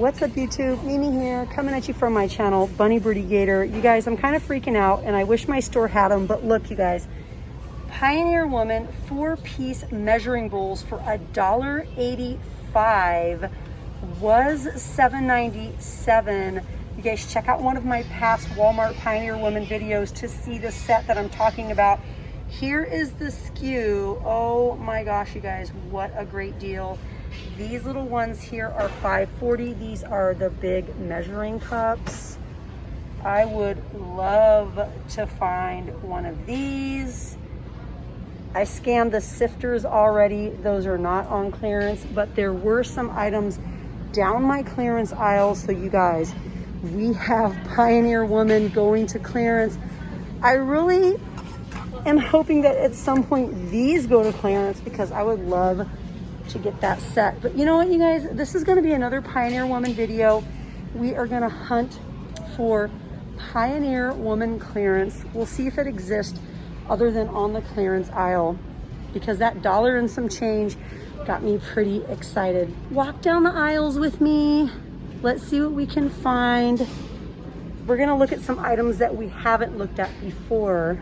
What's up YouTube? Mimi here, coming at you from my channel, Bunny Birdy Gator. You guys, I'm kind of freaking out and I wish my store had them, but look you guys, Pioneer Woman 4-piece measuring bowls for $1.85 was $7.97. You guys check out one of my past Walmart Pioneer Woman videos to see the set that I'm talking about. Here is the SKU. Oh my gosh, you guys, what a great deal. These little ones here are $5.40. These are the big measuring cups. I would love to find one of these. I scanned the sifters already. Those are not on clearance, but there were some items down my clearance aisle. So you guys, we have Pioneer Woman going to clearance. I really am hoping that at some point these go to clearance because I would love to get that set. But you know what, you guys, this is going to be another Pioneer Woman video. We are going to hunt for Pioneer Woman clearance. We'll see if it exists other than on the clearance aisle, because that dollar and some change got me pretty excited. Walk down the aisles with me. Let's see what we can find. We're going to look at some items that we haven't looked at before.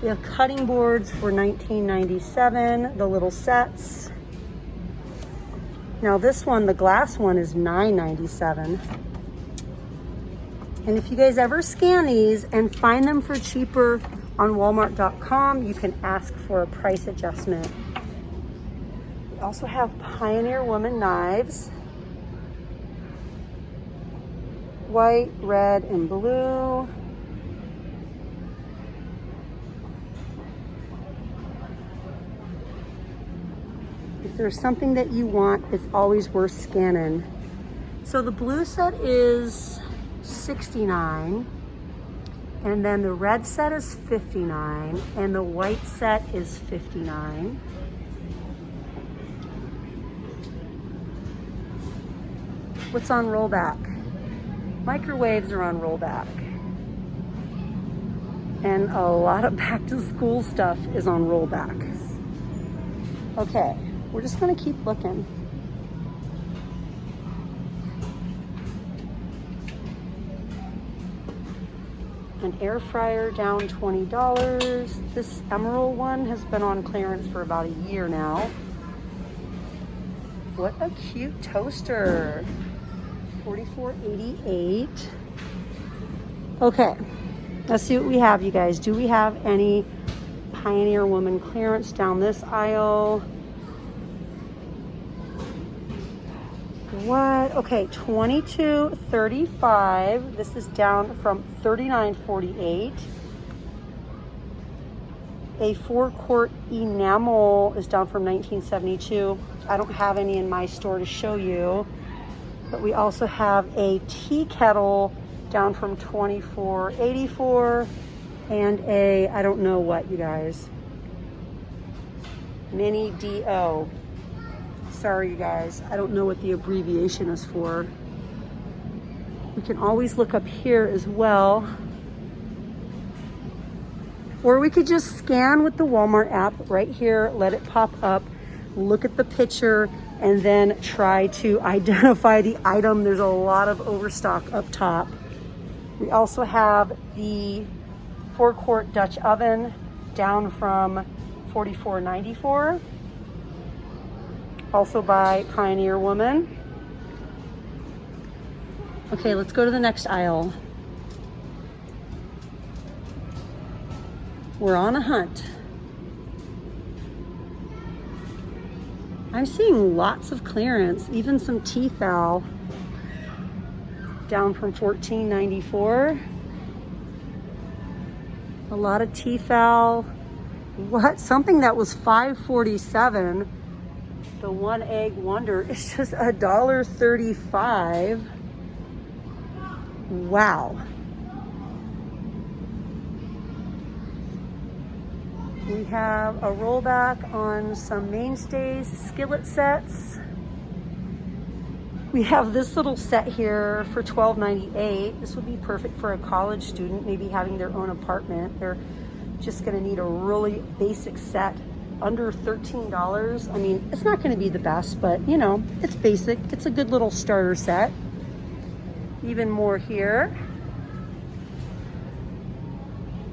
We have cutting boards for $19.97, the little sets. Now this one, the glass one, is $9.97. And if you guys ever scan these and find them for cheaper on Walmart.com, you can ask for a price adjustment. We also have Pioneer Woman knives. White, red, and blue. If there's something that you want, it's always worth scanning. So the blue set is $69, and then the red set is $59, and the white set is $59. What's on rollback? Microwaves are on rollback. And a lot of back to school stuff is on rollback. Okay. We're just gonna keep looking. An air fryer down $20. This emerald one has been on clearance for about a year now. What a cute toaster. $44.88. Okay, let's see what we have, you guys. Do we have any Pioneer Woman clearance down this aisle? What? Okay, $22.35. This is down from $39.48. A 4-quart enamel is down from $19.72. I don't have any in my store to show you, but we also have a tea kettle down from $24.84, and a, I don't know what, you guys, mini DO. Sorry, you guys, I don't know what the abbreviation is for. We can always look up here as well. Or we could just scan with the Walmart app right here, let it pop up, look at the picture, and then try to identify the item. There's a lot of overstock up top. We also have the 4-quart Dutch oven down from $44.94. Also by Pioneer Woman. Okay, let's go to the next aisle. We're on a hunt. I'm seeing lots of clearance, even some Tefal down from $14.94. A lot of Tefal. What? Something that was $5.47. The 1 egg wonder is just $1.35. Wow. We have a rollback on some mainstays, skillet sets. We have this little set here for $12.98. This would be perfect for a college student, maybe having their own apartment. They're just gonna need a really basic set under $13. I mean, it's not gonna be the best, but you know, it's basic. It's a good little starter set. Even more here.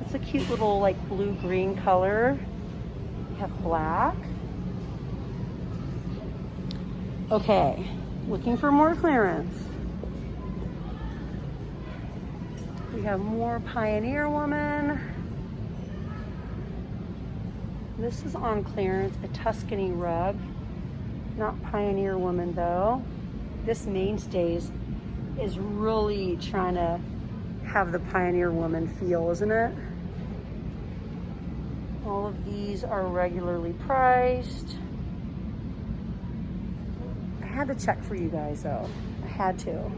It's a cute little like blue-green color. We have black. Okay, looking for more clearance. We have more Pioneer Woman. This is on clearance, a Tuscany rug. Not Pioneer Woman though. This Mainstays is really trying to have the Pioneer Woman feel, isn't it? All of these are regularly priced. I had to check for you guys though. I had to.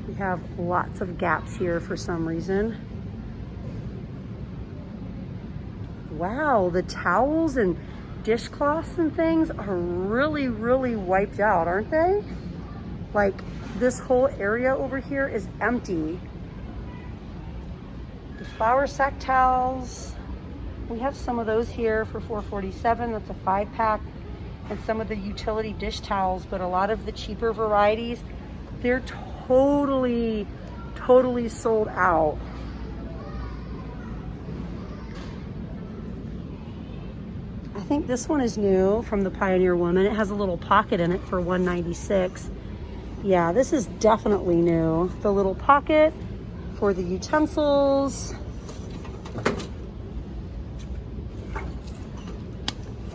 We have lots of gaps here for some reason. Wow, the towels and dishcloths and things are really, really wiped out, aren't they? Like this whole area over here is empty. The flour sack towels, we have some of those here for $4.47. That's a 5-pack. And some of the utility dish towels, but a lot of the cheaper varieties, they're totally sold out. I think this one is new from the Pioneer Woman. It has a little pocket in it for $1.96. Yeah, this is definitely new. The little pocket for the utensils.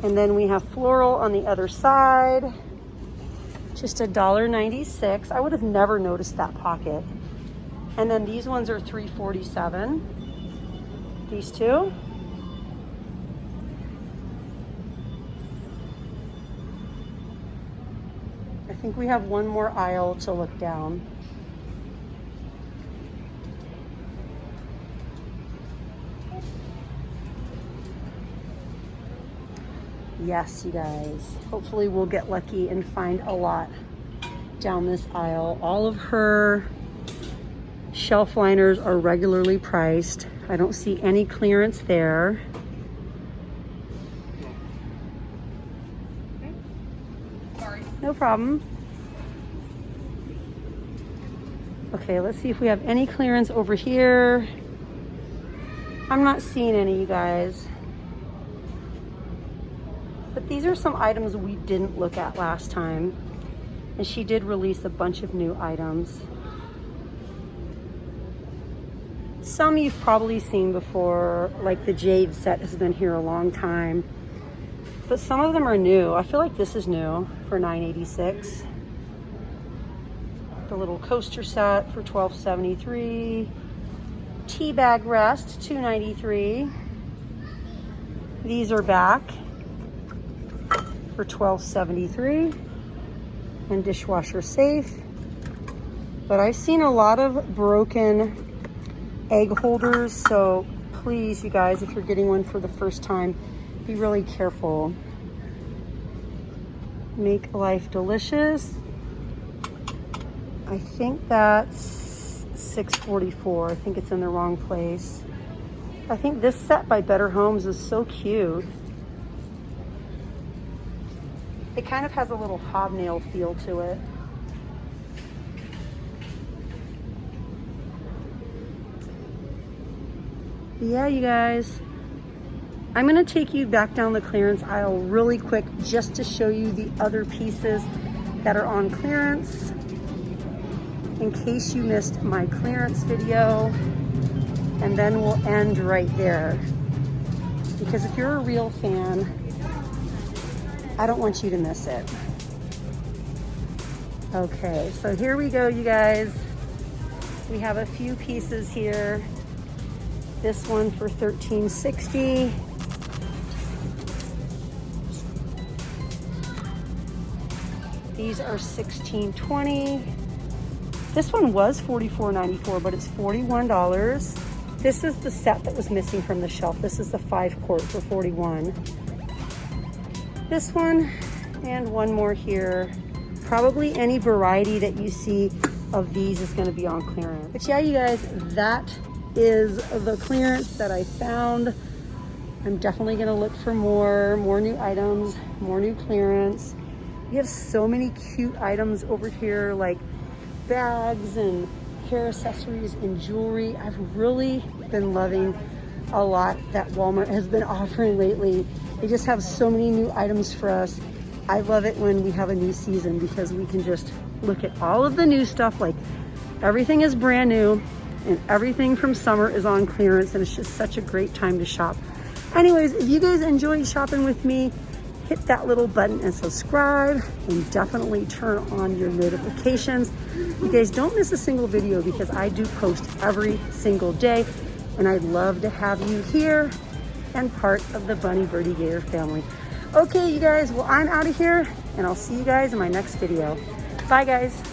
And then we have floral on the other side. Just $1.96. I would have never noticed that pocket. And then these ones are $3.47. These two. I think we have one more aisle to look down. Yes, you guys. Hopefully we'll get lucky and find a lot down this aisle. All of her shelf liners are regularly priced. I don't see any clearance there. Sorry. No problem. Okay, let's see if we have any clearance over here. I'm not seeing any, you guys. But these are some items we didn't look at last time. And she did release a bunch of new items. Some you've probably seen before, like the Jade set has been here a long time. But some of them are new. I feel like this is new for $9.86. The little coaster set for $12.73. Tea bag rest, $2.93. These are back for $12.73. And dishwasher safe. But I've seen a lot of broken egg holders, so please, you guys, if you're getting one for the first time, be really careful. Make life delicious. I think that's $6.44. I think it's in the wrong place. I think this set by Better Homes is so cute. It kind of has a little hobnail feel to it. Yeah, you guys, I'm gonna take you back down the clearance aisle really quick just to show you the other pieces that are on clearance in case you missed my clearance video, and then we'll end right there. Because if you're a real fan, I don't want you to miss it. Okay, so here we go, you guys. We have a few pieces here. This one for $13.60. These are $16.20. This one was $44.94, but it's $41. This is the set that was missing from the shelf. This is the 5-quart for $41. This one and one more here. Probably any variety that you see of these is going to be on clearance. But yeah, you guys, that is the clearance that I found. I'm definitely going to look for more new items, more new clearance. We have so many cute items over here, like bags and hair accessories and jewelry. I've really been loving a lot that Walmart has been offering lately. They just have so many new items for us. I love it when we have a new season because we can just look at all of the new stuff. Like everything is brand new and everything from summer is on clearance, and it's just such a great time to shop. Anyways, if you guys enjoy shopping with me, hit that little button and subscribe, and definitely turn on your notifications. You guys don't miss a single video because I do post every single day, and I'd love to have you here and part of the Bunny Birdy Gator family. Okay, you guys, well, I'm out of here, and I'll see you guys in my next video. Bye, guys.